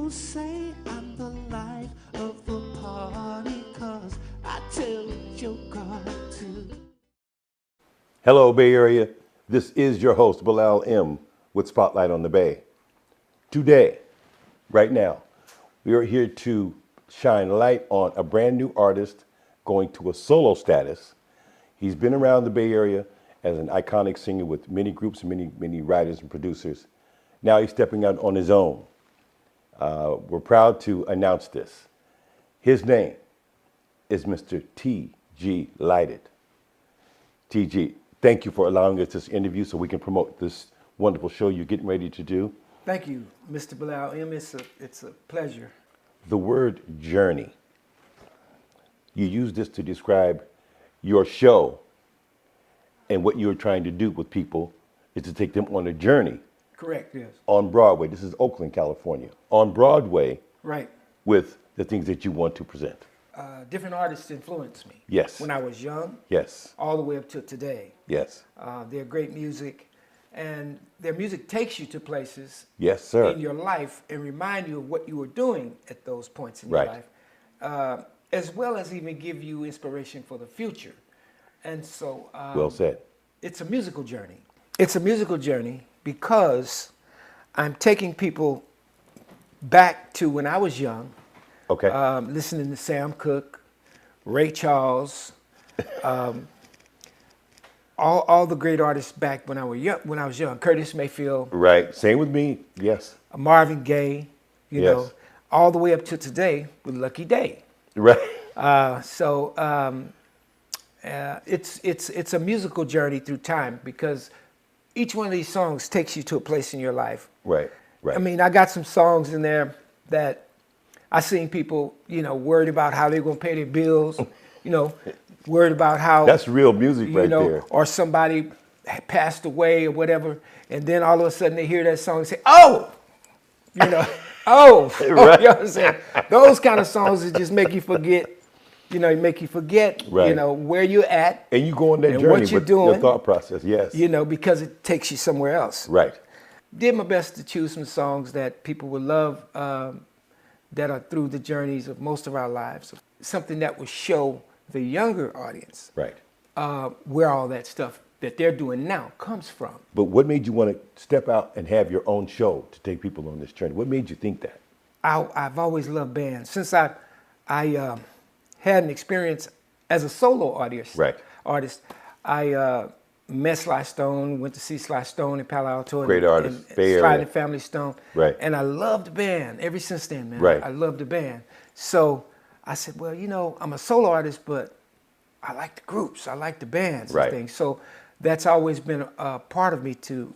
People say I'm the life of the party, cause I tell a joke or two. Hello, Bay Area. This is your host, Bilal M. with Spotlight on the Bay. Today, right now, we are here to shine light on a brand new artist going to a solo status. He's been around the Bay Area as an iconic singer with many groups, many writers and producers. Now he's stepping out on his own. We're proud to announce this. His name is Mr. T.G. Lighted. T.G., thank you for allowing us this interview so we can promote this wonderful show you're getting ready to do. Thank you, Mr. Bilal M. It's a pleasure. The word journey, you use this to describe your show, and what you're trying to do with people is to take them on a journey. Correct, yes. On Broadway. This is Oakland, California. On Broadway. Right. With the things that you want to present. Different artists influenced me. Yes. When I was young. Yes. All the way up to today. Yes. They're great music, and their music takes you to places. Yes, sir. In your life and remind you of what you were doing at those points in Right. your life, as well as even give you inspiration for the future. And so, well said. It's a musical journey. It's a musical journey because I'm taking people back to when I was young, Okay. listening to Sam Cooke, Ray Charles, all the great artists back when I was young. Curtis Mayfield, Right. Same with me. Yes. Marvin Gaye, you Yes. know, all the way up to today with Lucky Day. Right. It's a musical journey through time because each one of these songs takes you to a place in your life. Right. Right. I mean, I got some songs in there that I seen people, worried about how they're gonna pay their bills, worried about how that's real music right there. or somebody passed away or whatever, and then all of a sudden they hear that song and say, "Oh," Right. you know what I'm saying? Those kind of songs that just make you forget. Right. Where you're at. And you go on that and journey what you're with doing, your thought process. Yes. Because it takes you somewhere else. Right. Did my best to choose some songs that people would love, that are through the journeys of most of our lives. Something that would show the younger audience Right. where all that stuff that they're doing now comes from. But what made you want to step out and have your own show to take people on this journey? What made you think that? I've always loved bands. Since I had an experience as a solo artist. Right. I met Sly Stone, went to see Sly Stone in Palo Alto. Great artist, and Bay Sly Area. and Family Stone. Right. And I loved the band ever since then, man. Right. I loved the band. So I said, well, I'm a solo artist, but I like the groups. I like the bands Right. and things. So that's always been a part of me to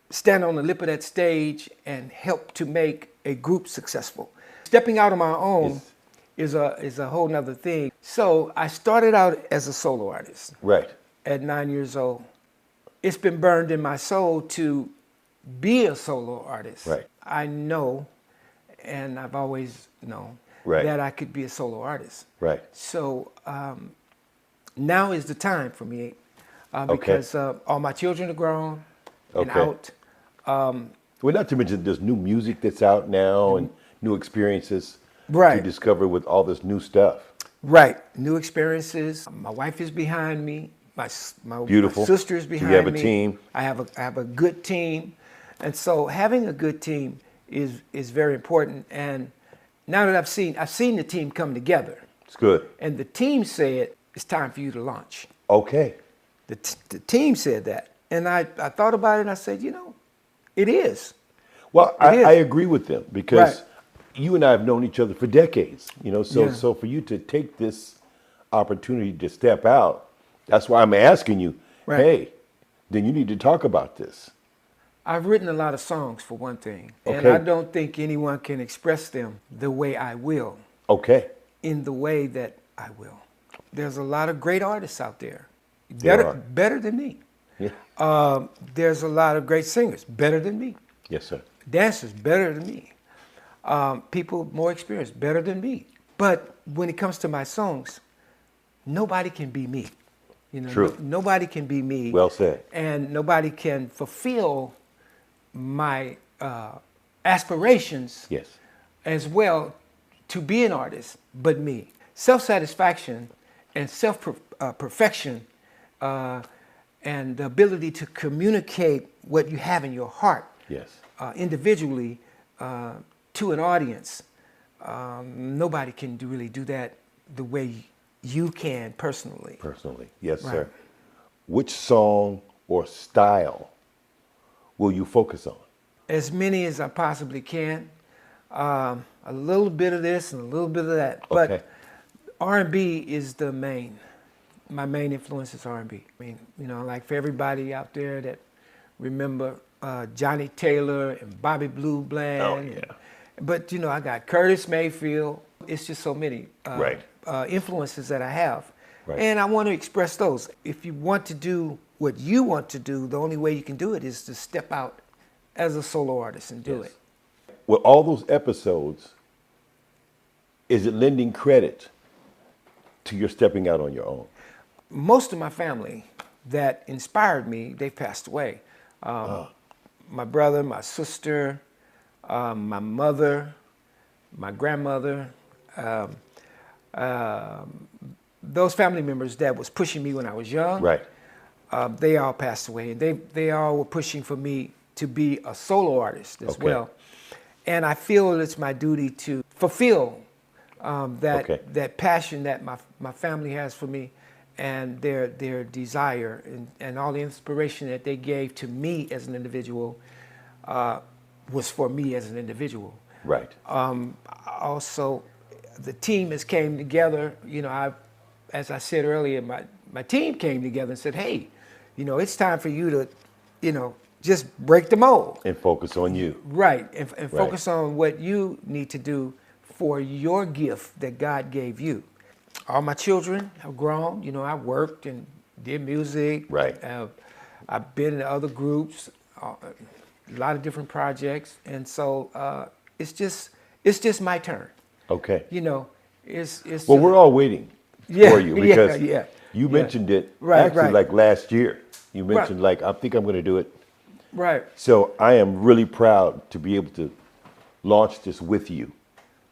stand on the lip of that stage and help to make a group successful. Stepping out on my own is a whole nother thing. So I started out as a solo artist. Right. At 9 years old. It's been burned in my soul to be a solo artist. Right. I know, and I've always known, Right. that I could be a solo artist. Right. So now is the time for me Okay. because all my children are grown and Okay. out. Well, not to mention there's new music that's out now and new experiences Right. to discover with all this new stuff. Right, new experiences. My wife is behind me. My Beautiful. sister is So you behind me. have a team. I have a good team, and so having a good team is very important. And now that I've seen the team come together, It's good. and the team said it's time for you to launch. Okay. The team said that, and I thought about it, and I said, it is. Well, It is. I agree with them because Right. you and I have known each other for decades, so Yeah. so for you to take this opportunity to step out, that's why I'm asking you, Right. hey, then you need to talk about this. I've written a lot of songs for one thing, and Okay. I don't think anyone can express them the way I will. Okay. In the way that I will. There's a lot of great artists out there, There are. better than me. Yeah. There's a lot of great singers, better than me. Yes, sir. Dancers, better than me. People more experienced, better than me. But when it comes to my songs, nobody can be me. True. Nobody can be me. Well said. And nobody can fulfill my aspirations Yes. as well to be an artist but me. Self-satisfaction and self-perfection and the ability to communicate what you have in your heart Yes. individually to an audience. Nobody can really do that the way you can personally. Personally. Yes, Right. sir. Which song or style will you focus on? As many as I possibly can. A little bit of this and a little bit of that. Okay. But R&B is my main influence is R&B. I mean, like for everybody out there that remember Johnny Taylor and Bobby Blue Bland. Oh, yeah. But, I got Curtis Mayfield. It's just so many Right. Influences that I have. Right. And I want to express those. If you want to do what you want to do, the only way you can do it is to step out as a solo artist and do Yes. it. With all those episodes, is it lending credit to your stepping out on your own? Most of my family that inspired me, they passed away. My brother, my sister, my mother, my grandmother, those family members that was pushing me when I was young, Right. they all passed away. And they all were pushing for me to be a solo artist as Okay. well. And I feel it's my duty to fulfill Okay. that passion that my family has for me and their desire and all the inspiration that they gave to me as an individual was for me as an individual. Right. Also, the team has came together. As I said earlier, my team came together and said, hey, it's time for you to, just break the mold. And focus on you. Right, and focus on what you need to do for your gift that God gave you. All my children have grown. I worked and did music. Right. I've been in other groups, a lot of different projects, and so it's just my turn. Okay. It's Well, we're all waiting Yeah, for you because yeah. you mentioned it Right, actually right. like last year. You Right. mentioned like, I think I'm going to do it. right. So I am really proud to be able to launch this with you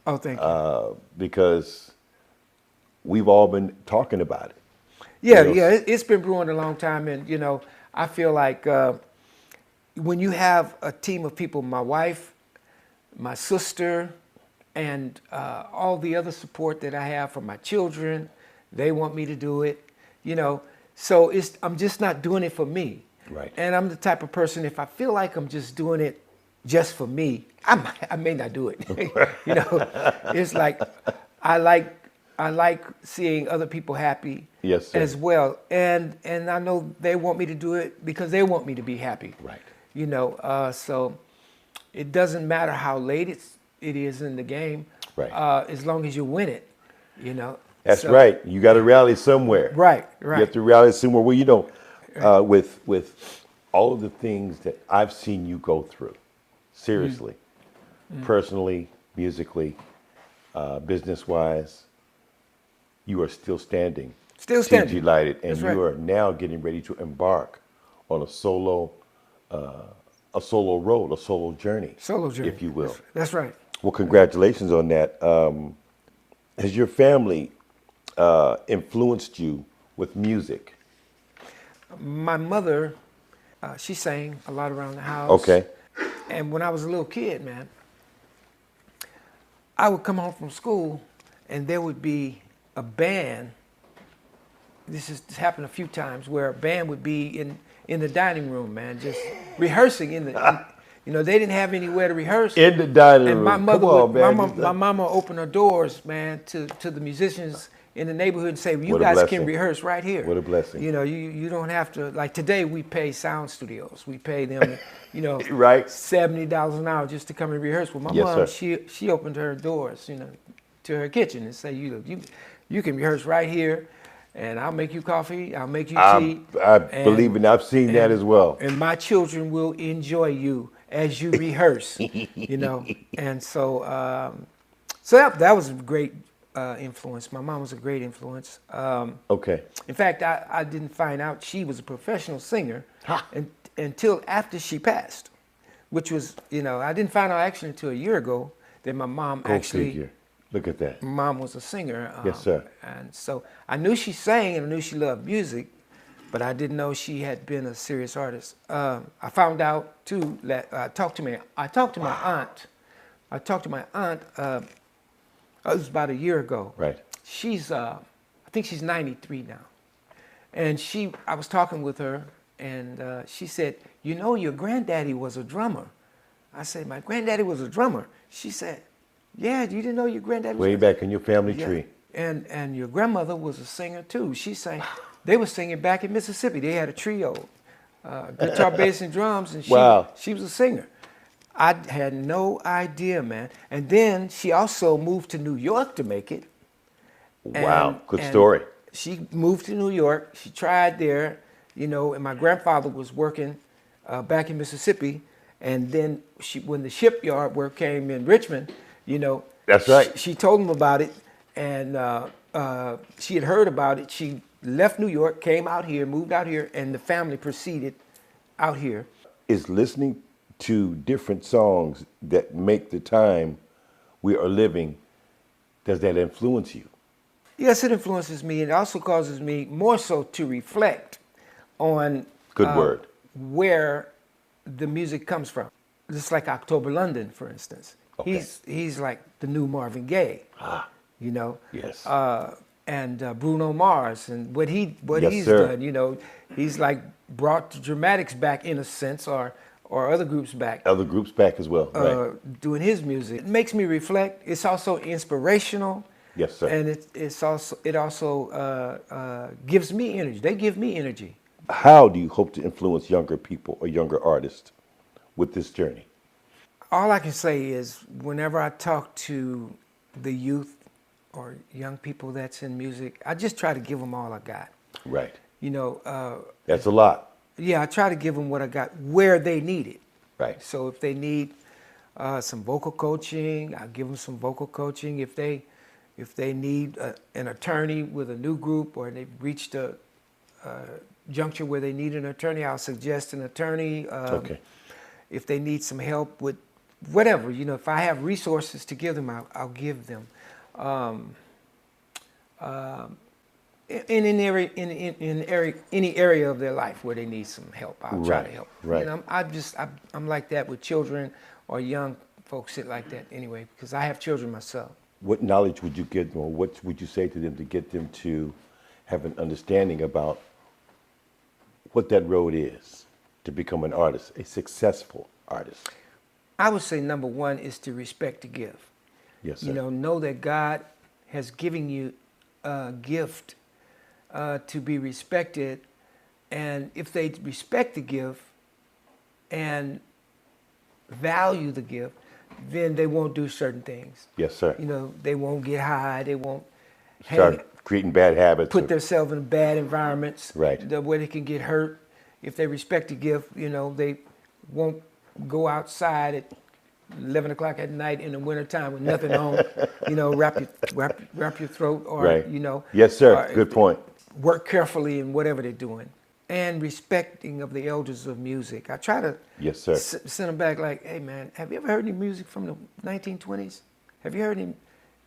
Oh, thank you. because we've all been talking about it. Yeah, you know, yeah, it's been brewing a long time, and I feel like when you have a team of people, my wife, my sister, and all the other support that I have from my children, they want me to do it, So I'm just not doing it for me. Right. And I'm the type of person, if I feel like I'm just doing it just for me, I may not do it. It's like I like seeing other people happy. Yes, sir. As well, and I know they want me to do it because they want me to be happy. Right. So it doesn't matter how late it is in the game. Right. As long as you win it, That's So- right. You got to rally somewhere. Right. You have to rally somewhere. Well, with all of the things that I've seen you go through, seriously, personally, musically, business-wise, you are still standing. Still standing. TG Lighted, and That's you right. are now getting ready to embark on a solo road, a solo journey. Solo journey, if you will. That's right. Well, congratulations on that. Has your family influenced you with music? My mother, she sang a lot around the house. Okay. And when I was a little kid, man, I would come home from school and there would be a band. This has happened a few times where a band would be in the dining room, man, just rehearsing they didn't have anywhere to rehearse. In the dining And room. my mother, Come on, man. my mama opened her doors, man, to the musicians in the neighborhood and say, well, you What a guys blessing. can rehearse right here. What a blessing. You don't have to, like today we pay sound studios. We pay them, Right. $70 an hour just to come and rehearse. Well, my Yes, mom, sir. she opened her doors, to her kitchen and say, you can rehearse right here, and I'll make you coffee, I'll make you tea. I believe it. I've seen that as well. And my children will enjoy you as you rehearse, And so, that was a great influence. My mom was a great influence. Okay. In fact, I didn't find out she was a professional singer until after she passed, which was, I didn't find out actually until a year ago Then my mom Go actually, figure. Look at that. my mom was a singer. Yes, sir. And so I knew she sang and I knew she loved music, but I didn't know she had been a serious artist. I found out too that I talked to my aunt. I talked to my aunt. It was about a year ago. Right. She's, I think she's 93 now. And I was talking with her, and she said, "You know, your granddaddy was a drummer." I said, "My granddaddy was a drummer." She said, "Yeah, you didn't know your granddaddy was Way back in your family tree. And your grandmother was a singer too. She sang. They were singing back in Mississippi. They had a trio, guitar, bass, and drums, and she was a singer. I had no idea, man. And then she also moved to New York to make it. Wow, good story. She moved to New York. She tried there, you know, and my grandfather was working back in Mississippi. And then when the shipyard work came in Richmond, you know, that's right. She told him about it, and she had heard about it. She left New York, came out here, moved out here, and the family proceeded out here. Is listening to different songs that make the time we are living, does that influence you? Yes, it influences me. It also causes me more so to reflect on Good word. where the music comes from. Just like October London, for instance. Okay. He's like the new Marvin Gaye, you know. Yes. And Bruno Mars and what Yes, he's sir. done, you know, he's like brought the Dramatics back in a sense, or other groups back. Other groups back as well, right? Doing his music. It makes me reflect. It's also inspirational. Yes, sir. And it also gives me energy. They give me energy. How do you hope to influence younger people or younger artists with this journey? All I can say is whenever I talk to the youth or young people that's in music, I just try to give them all I got. Right. You know, That's a lot. yeah, I try to give them what I got where they need it. Right. So if they need some vocal coaching, I'll give them some vocal coaching. If they need an attorney with a new group, or they've reached a juncture where they need an attorney, I'll suggest an attorney. Okay. If they need some help with whatever, you know, if I have resources to give them, I'll give them. In any area of their life where they need some help, I'll try to help. Right. You know, I'm like that with children or young folks like that anyway, because I have children myself. What knowledge would you give them, or what would you say to them to get them to have an understanding about what that road is to become an artist, a successful artist? I would say number one is to respect to give. Yes, sir. You know that God has given you a gift to be respected, and if they respect the gift and value the gift, then they won't do certain things. Yes, sir. You know, they won't get high. They won't Start creating bad habits. put themselves in bad environments. Right. Where they can get hurt. If they respect the gift, you know, they won't go outside at 11 o'clock at night in the wintertime with nothing on, you know, wrap your throat, or, right. you know. Yes, sir. Good point. Work carefully in whatever they're doing. And respecting of the elders of music. I try to Yes, sir. send them back like, hey, man, have you ever heard any music from the 1920s? Have you heard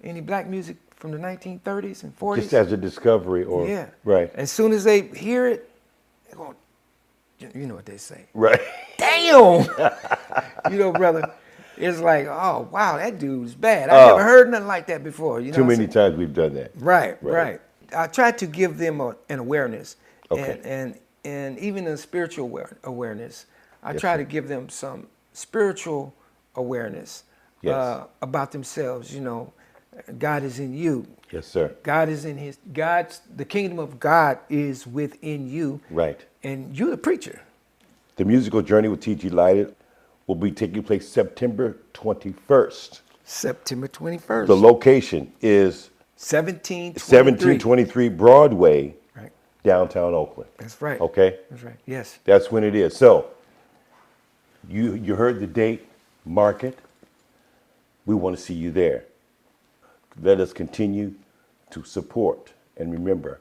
any black music from the 1930s and 40s? Just as a discovery, or Yeah. right. As soon as they hear it, they're going, you know what they say. Right. Damn! You know, brother, it's like, oh, wow, that dude's bad. I never heard nothing like that before. You know Too what I'm many saying? times we've done that. Right. I try to give them an awareness. Okay. And even a spiritual awareness. I Yes, try sir. to give them some spiritual awareness Yes. about themselves. You know, God is in you. Yes, sir. God is in the kingdom of God is within you. Right. And you're the preacher. The musical journey with T.G. Lighted will be taking place September 21st. September 21st. The location is 1723. Broadway, Right. downtown Oakland. That's right. Okay? That's right. Yes. That's when it is. So, you heard the date, mark it. We want to see you there. Let us continue to support and remember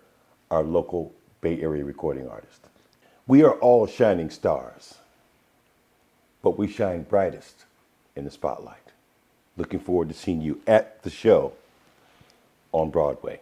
our local Bay Area recording artists. We are all shining stars, but we shine brightest in the spotlight. Looking forward to seeing you at the show on Broadway.